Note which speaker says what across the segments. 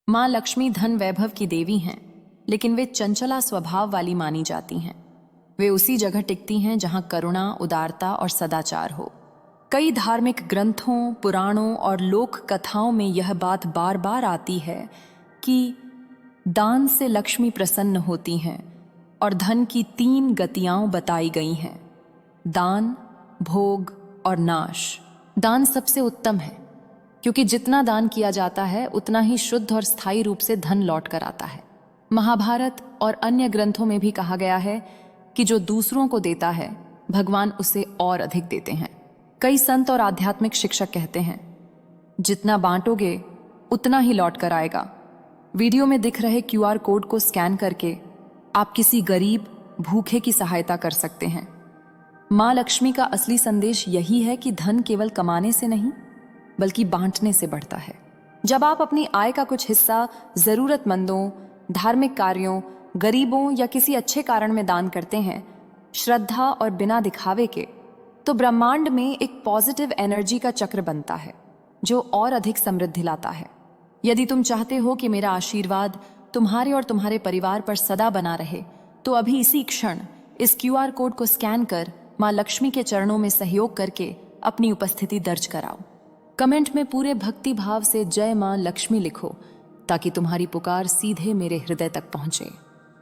Speaker 1: माँ लक्ष्मी धन वैभव की देवी हैं, लेकिन वे चंचला स्वभाव वाली मानी जाती हैं। वे उसी जगह टिकती हैं जहां करुणा, उदारता और सदाचार हो। कई धार्मिक ग्रंथों, पुराणों और लोक कथाओं में यह बात बार बार आती है कि दान से लक्ष्मी प्रसन्न होती हैं और धन की 3 गतियां बताई गई हैं: दान, भोग और नाश। दान सबसे उत्तम है, क्योंकि जितना दान किया जाता है उतना ही शुद्ध और स्थायी रूप से धन लौट कर आता है। महाभारत और अन्य ग्रंथों में भी कहा गया है कि जो दूसरों को देता है, भगवान उसे और अधिक देते हैं। कई संत और आध्यात्मिक शिक्षक कहते हैं, जितना बांटोगे उतना ही लौट कर आएगा। वीडियो में दिख रहे QR कोड को स्कैन करके आप किसी गरीब, भूखे की सहायता कर सकते हैं। माँ लक्ष्मी का असली संदेश यही है कि धन केवल कमाने से नहीं, बल्कि बांटने से बढ़ता है। जब आप अपनी आय का कुछ हिस्सा जरूरतमंदों, धार्मिक कार्यों, गरीबों या किसी अच्छे कारण में दान करते हैं, श्रद्धा और बिना दिखावे के, तो ब्रह्मांड में एक पॉजिटिव एनर्जी का चक्र बनता है जो और अधिक समृद्धि लाता है। यदि तुम चाहते हो कि मेरा आशीर्वाद तुम्हारे और तुम्हारे परिवार पर सदा बना रहे, तो अभी इसी क्षण इस QR कोड को स्कैन कर माँ लक्ष्मी के चरणों में सहयोग करके अपनी उपस्थिति दर्ज कराओ। कमेंट में पूरे भक्ति भाव से जय माँ लक्ष्मी लिखो, ताकि तुम्हारी पुकार सीधे मेरे हृदय तक पहुंचे।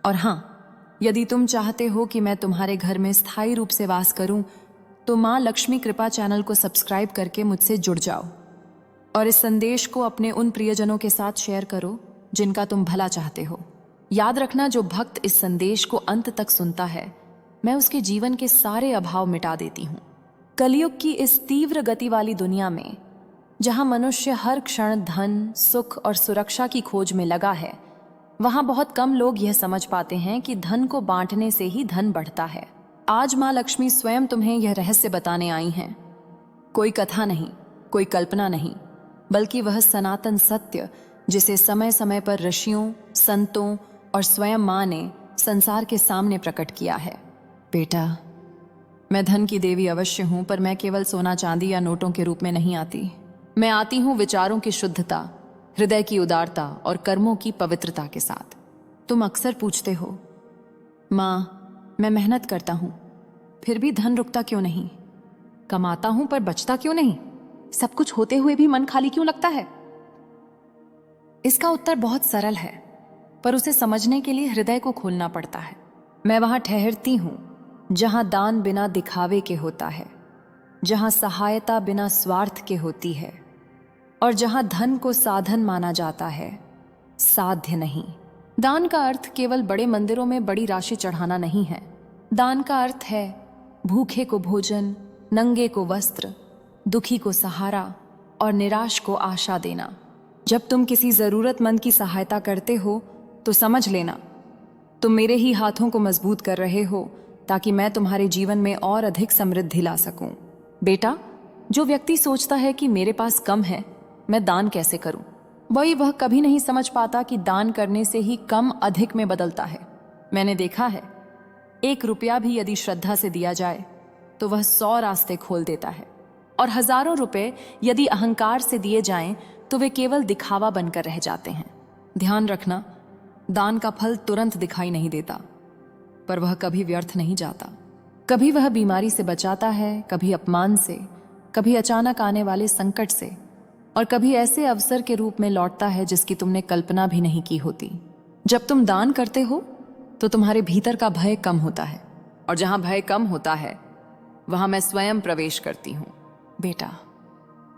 Speaker 1: और हाँ, यदि तुम चाहते हो कि मैं तुम्हारे घर में स्थायी रूप से वास करूं, तो माँ लक्ष्मी कृपा चैनल को सब्सक्राइब करके मुझसे जुड़ जाओ और इस संदेश को अपने उन प्रियजनों के साथ शेयर करो जिनका तुम भला चाहते हो। याद रखना, जो भक्त इस संदेश को अंत तक सुनता है, मैं उसके जीवन के सारे अभाव मिटा देती हूँ। कलयुग की इस तीव्र गति वाली दुनिया में, जहां मनुष्य हर क्षण धन, सुख और सुरक्षा की खोज में लगा है, वहां बहुत कम लोग यह समझ पाते हैं कि धन को बांटने से ही धन बढ़ता है। आज माँ लक्ष्मी स्वयं तुम्हें यह रहस्य बताने आई हैं। कोई कथा नहीं, कोई कल्पना नहीं, बल्कि वह सनातन सत्य जिसे समय समय पर ऋषियों, संतों और स्वयं माँ ने संसार के सामने प्रकट किया है। बेटा, मैं धन की देवी अवश्य हूं, पर मैं केवल सोना चांदी या नोटों के रूप में नहीं आती। मैं आती हूं विचारों की शुद्धता, हृदय की उदारता और कर्मों की पवित्रता के साथ। तुम अक्सर पूछते हो, माँ, मैं मेहनत करता हूं, फिर भी धन रुकता क्यों नहीं? कमाता हूं पर बचता क्यों नहीं? सब कुछ होते हुए भी मन खाली क्यों लगता है? इसका उत्तर बहुत सरल है, पर उसे समझने के लिए हृदय को खोलना पड़ता है। मैं वहां ठहरती हूं जहां दान बिना दिखावे के होता है, जहां सहायता बिना स्वार्थ के होती है, और जहां धन को साधन माना जाता है, साध्य नहीं। दान का अर्थ केवल बड़े मंदिरों में बड़ी राशि चढ़ाना नहीं है। दान का अर्थ है भूखे को भोजन, नंगे को वस्त्र, दुखी को सहारा और निराश को आशा देना। जब तुम किसी जरूरतमंद की सहायता करते हो, तो समझ लेना तुम मेरे ही हाथों को मजबूत कर रहे हो, ताकि मैं तुम्हारे जीवन में और अधिक समृद्धि ला सकूं। बेटा, जो व्यक्ति सोचता है कि मेरे पास कम है, मैं दान कैसे करूं, वह कभी नहीं समझ पाता कि दान करने से ही कम अधिक में बदलता है। मैंने देखा है, 1 रुपया भी यदि श्रद्धा से दिया जाए तो वह 100 रास्ते खोल देता है, और हजारों रुपए यदि अहंकार से दिए जाएं तो वे केवल दिखावा बनकर रह जाते हैं। ध्यान रखना, दान का फल तुरंत दिखाई नहीं देता, पर वह कभी व्यर्थ नहीं जाता। कभी वह बीमारी से बचाता है, कभी अपमान से, कभी अचानक आने वाले संकट से, और कभी ऐसे अवसर के रूप में लौटता है जिसकी तुमने कल्पना भी नहीं की होती। जब तुम दान करते हो तो तुम्हारे भीतर का भय कम होता है, और जहां भय कम होता है वहां मैं स्वयं प्रवेश करती हूं। बेटा,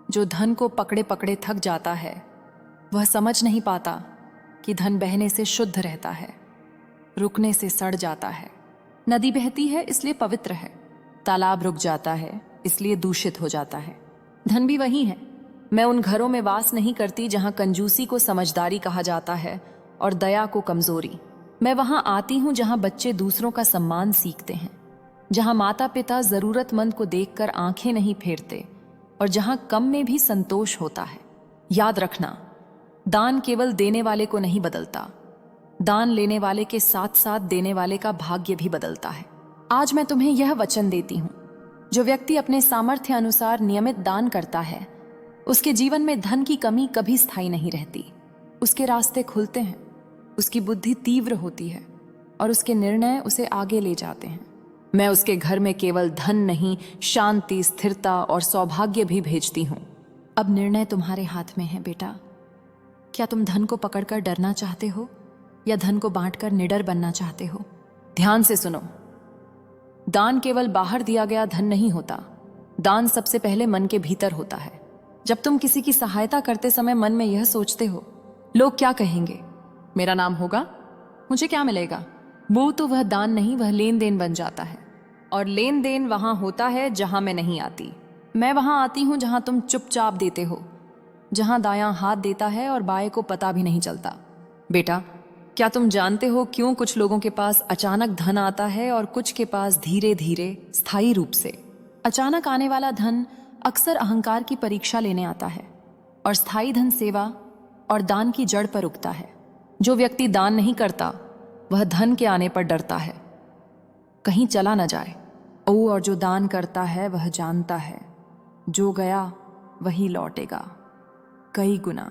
Speaker 1: जो धन को पकड़े पकड़े थक जाता है, वह समझ नहीं पाता कि धन बहने से शुद्ध रहता है, रुकने से सड़ जाता है। नदी बहती है इसलिए पवित्र है, तालाब रुक जाता है इसलिए दूषित हो जाता है। धन भी वही है। मैं उन घरों में वास नहीं करती जहां कंजूसी को समझदारी कहा जाता है और दया को कमजोरी। मैं वहां आती हूं जहां बच्चे दूसरों का सम्मान सीखते हैं, जहां माता पिता जरूरतमंद को देखकर आंखें नहीं फेरते, और जहां कम में भी संतोष होता है। याद रखना, दान केवल देने वाले को नहीं बदलता, दान लेने वाले के साथ साथ देने वाले का भाग्य भी बदलता है। आज मैं तुम्हें यह वचन देती हूं, जो व्यक्ति अपने सामर्थ्य अनुसार नियमित दान करता है, उसके जीवन में धन की कमी कभी स्थायी नहीं रहती। उसके रास्ते खुलते हैं, उसकी बुद्धि तीव्र होती है और उसके निर्णय उसे आगे ले जाते हैं। मैं उसके घर में केवल धन नहीं, शांति, स्थिरता और सौभाग्य भी भेजती हूँ। अब निर्णय तुम्हारे हाथ में है बेटा। क्या तुम धन को पकड़कर डरना चाहते हो या धन को बांटकर निडर बनना चाहते हो? ध्यान से सुनो, दान केवल बाहर दिया गया धन नहीं होता। दान सबसे पहले मन के भीतर होता है। जब तुम किसी की सहायता करते समय मन में यह सोचते हो, लोग क्या कहेंगे, मेरा नाम होगा, मुझे क्या मिलेगा, वो तो वह दान नहीं, वह लेन देन बन जाता है। और लेन देन वहां होता है जहां मैं नहीं आती। मैं वहां आती हूं जहां तुम चुपचाप देते हो, जहां दायां हाथ देता है और बाएं को पता भी नहीं चलता। बेटा, क्या तुम जानते हो क्यों कुछ लोगों के पास अचानक धन आता है और कुछ के पास धीरे धीरे, स्थायी रूप से? अचानक आने वाला धन अक्सर अहंकार की परीक्षा लेने आता है और स्थायी धन सेवा और दान की जड़ पर उगता है। जो व्यक्ति दान नहीं करता वह धन के आने पर डरता है, कहीं चला न जाए। और जो दान करता है वह जानता है जो गया वही लौटेगा, कई गुना।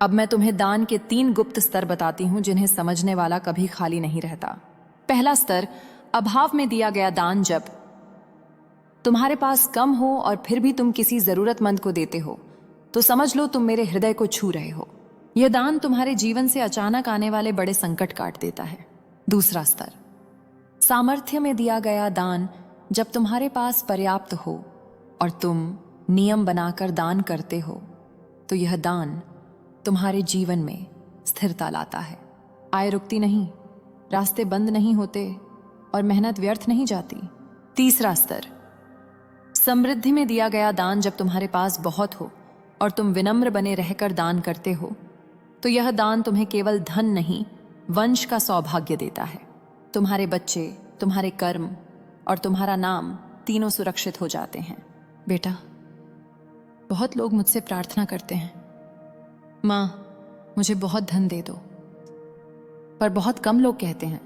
Speaker 1: अब मैं तुम्हें दान के 3 गुप्त स्तर बताती हूं जिन्हें समझने वाला कभी खाली नहीं रहता। पहला स्तर, अभाव में दिया गया दान। जब तुम्हारे पास कम हो और फिर भी तुम किसी जरूरतमंद को देते हो तो समझ लो तुम मेरे हृदय को छू रहे हो। यह दान तुम्हारे जीवन से अचानक आने वाले बड़े संकट काट देता है। दूसरा स्तर, सामर्थ्य में दिया गया दान। जब तुम्हारे पास पर्याप्त हो और तुम नियम बनाकर दान करते हो तो यह दान तुम्हारे जीवन में स्थिरता लाता है। आय रुकती नहीं, रास्ते बंद नहीं होते और मेहनत व्यर्थ नहीं जाती। तीसरा स्तर, समृद्धि में दिया गया दान। जब तुम्हारे पास बहुत हो और तुम विनम्र बने रहकर दान करते हो तो यह दान तुम्हें केवल धन नहीं, वंश का सौभाग्य देता है। तुम्हारे बच्चे, तुम्हारे कर्म और तुम्हारा नाम तीनों सुरक्षित हो जाते हैं। बेटा, बहुत लोग मुझसे प्रार्थना करते हैं, माँ मुझे बहुत धन दे दो, पर बहुत कम लोग कहते हैं,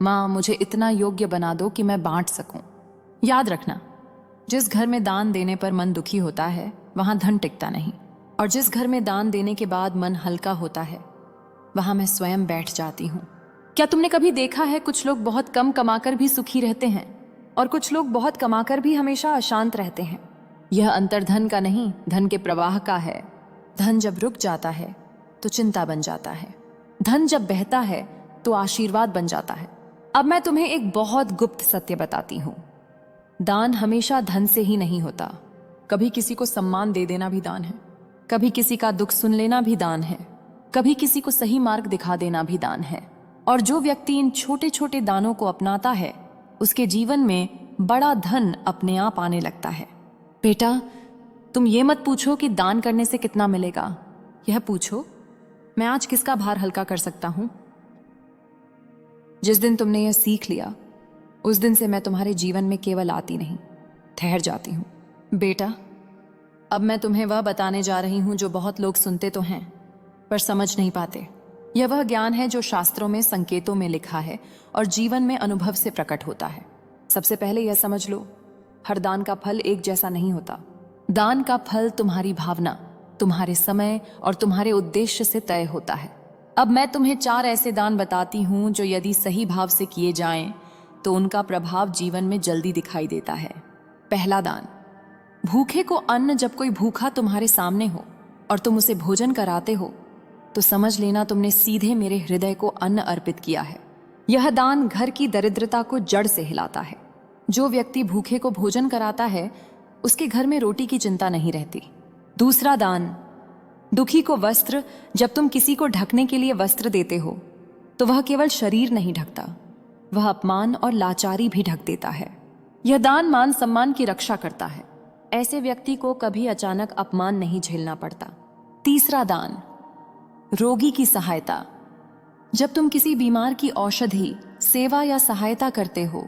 Speaker 1: माँ मुझे इतना योग्य बना दो कि मैं बांट सकूं। याद रखना, जिस घर में दान देने पर मन दुखी होता है वहां धन टिकता नहीं, और जिस घर में दान देने के बाद मन हल्का होता है वहां मैं स्वयं बैठ जाती हूँ। क्या तुमने कभी देखा है कुछ लोग बहुत कम कमाकर भी सुखी रहते हैं और कुछ लोग बहुत कमाकर भी हमेशा अशांत रहते हैं? यह अंतर धन का नहीं, धन के प्रवाह का है। धन जब रुक जाता है तो चिंता बन जाता है, धन जब बहता है तो आशीर्वाद बन जाता है। अब मैं तुम्हें एक बहुत गुप्त सत्य बताती हूं, दान हमेशा धन से ही नहीं होता। कभी किसी को सम्मान दे देना भी दान है, कभी किसी का दुख सुन लेना भी दान है, कभी किसी को सही मार्ग दिखा देना भी दान है। और जो व्यक्ति इन छोटे छोटे दानों को अपनाता है उसके जीवन में बड़ा धन अपने आप आने लगता है। बेटा, तुम ये मत पूछो कि दान करने से कितना मिलेगा, यह पूछो मैं आज किसका भार हल्का कर सकता हूं। जिस दिन तुमने यह सीख लिया उस दिन से मैं तुम्हारे जीवन में केवल आती नहीं, ठहर जाती हूं। बेटा, अब मैं तुम्हें वह बताने जा रही हूं जो बहुत लोग सुनते तो हैं पर समझ नहीं पाते। यह वह ज्ञान है जो शास्त्रों में, संकेतों में लिखा है और जीवन में अनुभव से प्रकट होता है। सबसे पहले यह समझ लो, हर दान का फल एक जैसा नहीं होता। दान का फल तुम्हारी भावना, तुम्हारे समय और तुम्हारे उद्देश्य से तय होता है। अब मैं तुम्हें 4 ऐसे दान बताती हूं जो यदि सही भाव से किए जाएं तो उनका प्रभाव जीवन में जल्दी दिखाई देता है। पहला दान, भूखे को अन्न। जब कोई भूखा तुम्हारे सामने हो और तुम उसे भोजन कराते हो तो समझ लेना तुमने सीधे मेरे हृदय को अन्न अर्पित किया है। यह दान घर की दरिद्रता को जड़ से हिलाता है। जो व्यक्ति भूखे को भोजन कराता है उसके घर में रोटी की चिंता नहीं रहती। दूसरा दान, दुखी को वस्त्र। जब तुम किसी को ढकने के लिए वस्त्र देते हो तो वह केवल शरीर नहीं ढकता, वह अपमान और लाचारी भी ढक देता है। यह दान मान सम्मान की रक्षा करता है। ऐसे व्यक्ति को कभी अचानक अपमान नहीं झेलना पड़ता। तीसरा दान, रोगी की सहायता। जब तुम किसी बीमार की औषधि, सेवा या सहायता करते हो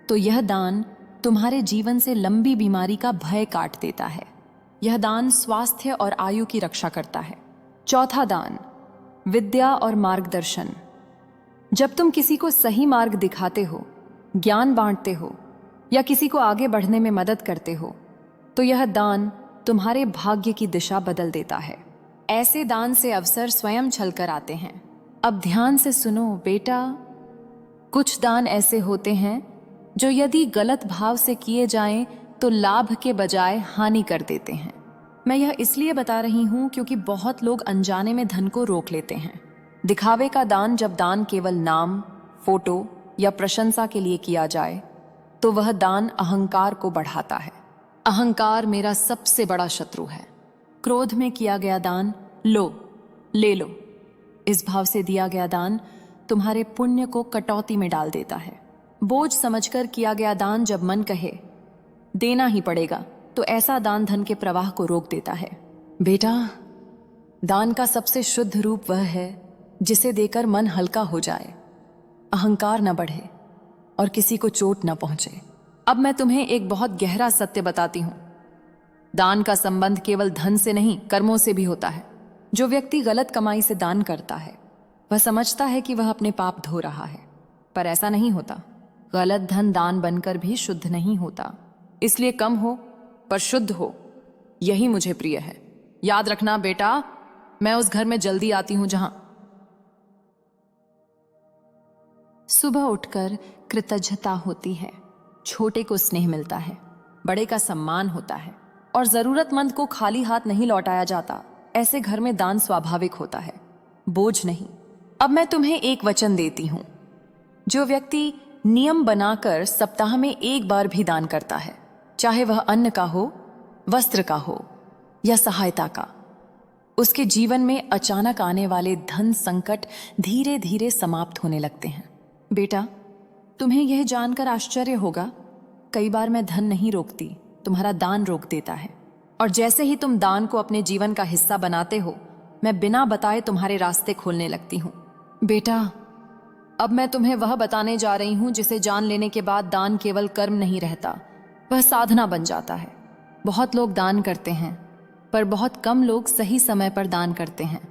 Speaker 1: तो यह दान तुम्हारे जीवन से लंबी बीमारी का भय काट देता है। यह दान स्वास्थ्य और आयु की रक्षा करता है। चौथा दान, विद्या और मार्गदर्शन। जब तुम किसी को सही मार्ग दिखाते हो, ज्ञान बांटते हो या किसी को आगे बढ़ने में मदद करते हो तो यह दान तुम्हारे भाग्य की दिशा बदल देता है। ऐसे दान से अवसर स्वयं छलकर आते हैं। अब ध्यान से सुनो बेटा, कुछ दान ऐसे होते हैं जो यदि गलत भाव से किए जाएं तो लाभ के बजाय हानि कर देते हैं। मैं यह इसलिए बता रही हूं क्योंकि बहुत लोग अनजाने में धन को रोक लेते हैं। दिखावे का दान, जब दान केवल नाम, फोटो या प्रशंसा के लिए किया जाए तो वह दान अहंकार को बढ़ाता है। अहंकार मेरा सबसे बड़ा शत्रु है। क्रोध में किया गया दान, लो, ले लो, इस भाव से दिया गया दान तुम्हारे पुण्य को कटौती में डाल देता है। बोझ समझकर किया गया दान, जब मन कहे देना ही पड़ेगा, तो ऐसा दान धन के प्रवाह को रोक देता है। बेटा, दान का सबसे शुद्ध रूप वह है जिसे देकर मन हल्का हो जाए, अहंकार न बढ़े और किसी को चोट न पहुंचे। अब मैं तुम्हें एक बहुत गहरा सत्य बताती हूं। दान का संबंध केवल धन से नहीं, कर्मों से भी होता है। जो व्यक्ति गलत कमाई से दान करता है वह समझता है कि वह अपने पाप धो रहा है, पर ऐसा नहीं होता। गलत धन दान बनकर भी शुद्ध नहीं होता। इसलिए कम हो पर शुद्ध हो, यही मुझे प्रिय है। याद रखना बेटा, मैं उस घर में जल्दी आती हूं जहां सुबह उठकर कृतज्ञता होती है, छोटे को स्नेह मिलता है, बड़े का सम्मान होता है और जरूरतमंद को खाली हाथ नहीं लौटाया जाता। ऐसे घर में दान स्वाभाविक होता है, बोझ नहीं। अब मैं तुम्हें एक वचन देती हूं। जो व्यक्ति नियम बनाकर सप्ताह में एक बार भी दान करता है, चाहे वह अन्न का हो, वस्त्र का हो या सहायता का, उसके जीवन में अचानक आने वाले धन संकट धीरे धीरे समाप्त होने लगते हैं। बेटा, तुम्हें यह जानकर आश्चर्य होगा, कई बार मैं धन नहीं रोकती, तुम्हारा दान रोक देता है। और जैसे ही तुम दान को अपने जीवन का हिस्सा बनाते हो, मैं बिना बताए तुम्हारे रास्ते खोलने लगती हूं। बेटा, अब मैं तुम्हें वह बताने जा रही हूं जिसे जान लेने के बाद दान केवल कर्म नहीं रहता, वह साधना बन जाता है। बहुत लोग दान करते हैं, पर बहुत कम लोग सही समय पर दान करते हैं,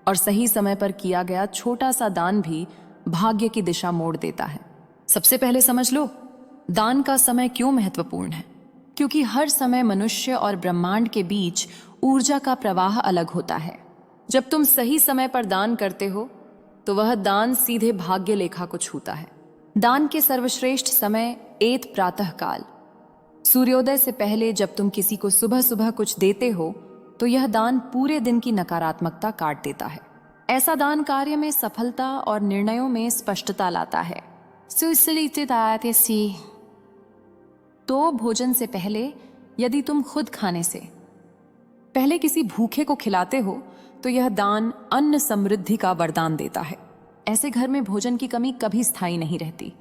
Speaker 1: और सही समय पर किया गया छोटा सा दान भी भाग्य की दिशा मोड़ देता है। सबसे पहले समझ लो, दान का समय क्यों महत्वपूर्ण है। क्योंकि हर समय मनुष्य और ब्रह्मांड के बीच ऊर्जा का प्रवाह अलग होता है। जब तुम सही समय पर दान करते हो तो वह दान सीधे भाग्य लेखा को छूता है। दान के सर्वश्रेष्ठ समय एत प्रातः काल, सूर्योदय से पहले जब तुम किसी को सुबह सुबह कुछ देते हो तो यह दान पूरे दिन की नकारात्मकता काट देता है। ऐसा दान कार्य में सफलता और निर्णयों में स्पष्टता लाता है। तो भोजन से पहले यदि तुम खुद खाने से पहले किसी भूखे को खिलाते हो तो यह दान अन्न समृद्धि का वरदान देता है। ऐसे घर में भोजन की कमी कभी स्थायी नहीं रहती।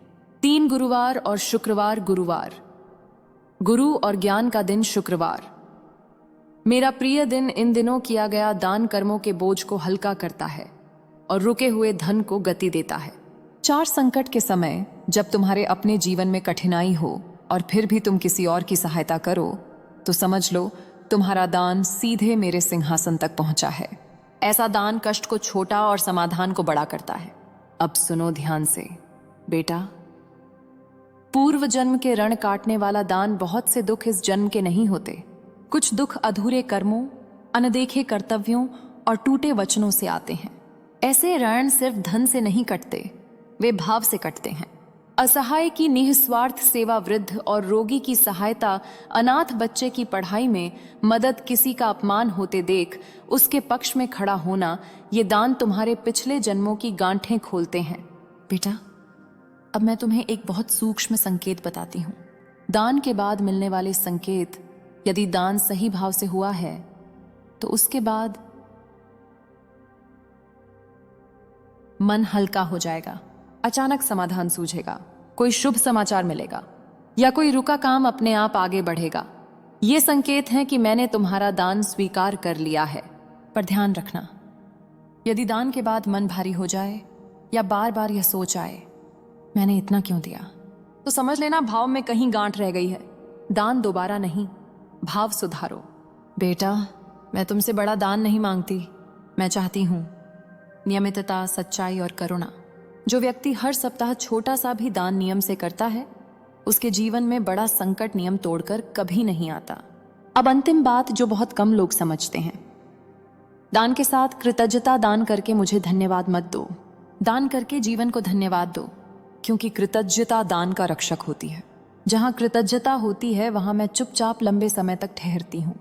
Speaker 1: 3 गुरुवार और शुक्रवार, गुरुवार गुरु और ज्ञान का दिन शुक्रवार मेरा प्रिय दिन। इन दिनों किया गया दान कर्मों के बोझ को हल्का करता है और रुके हुए धन को गति देता है। 4 संकट के समय जब तुम्हारे अपने जीवन में कठिनाई हो और फिर भी तुम किसी और की सहायता करो तो समझ लो तुम्हारा दान सीधे मेरे सिंहासन तक पहुंचा है। ऐसा दान कष्ट को छोटा और समाधान को बड़ा करता है। अब सुनो ध्यान से बेटा, पूर्व जन्म के ऋण काटने वाला दान बहुत से दुख इस जन्म के नहीं होते। कुछ दुख अधूरे कर्मों, अनदेखे कर्तव्यों और टूटे वचनों से आते हैं। ऐसे ऋण सिर्फ धन से नहीं कटते, वे भाव से कटते हैं। असहाय की निस्वार्थ सेवा, वृद्ध और रोगी की सहायता, अनाथ बच्चे की पढ़ाई में मदद, किसी का अपमान होते देख उसके पक्ष में खड़ा होना, ये दान तुम्हारे पिछले जन्मों की गांठें खोलते हैं। बेटा, अब मैं तुम्हें एक बहुत सूक्ष्म संकेत बताती हूँ। दान के बाद मिलने वाले संकेत, यदि दान सही भाव से हुआ है तो उसके बाद मन हल्का हो जाएगा, अचानक समाधान सूझेगा, कोई शुभ समाचार मिलेगा या कोई रुका काम अपने आप आगे बढ़ेगा। ये संकेत हैं कि मैंने तुम्हारा दान स्वीकार कर लिया है। पर ध्यान रखना, यदि दान के बाद मन भारी हो जाए या बार बार यह सोच आए मैंने इतना क्यों दिया, तो समझ लेना भाव में कहीं गांठ रह गई है। दान दोबारा नहीं, भाव सुधारो। बेटा, मैं तुमसे बड़ा दान नहीं मांगती, मैं चाहती हूं नियमितता, सच्चाई और करुणा। जो व्यक्ति हर सप्ताह छोटा सा भी दान नियम से करता है उसके जीवन में बड़ा संकट नियम तोड़कर कभी नहीं आता। अब अंतिम बात जो बहुत कम लोग समझते हैं, दान के साथ कृतज्ञता दान करके मुझे धन्यवाद मत दो। दान करके जीवन को धन्यवाद दो, क्योंकि कृतज्ञता दान का रक्षक होती है। जहाँ कृतज्ञता होती है वहाँ मैं चुपचाप लंबे समय तक ठहरती हूँ।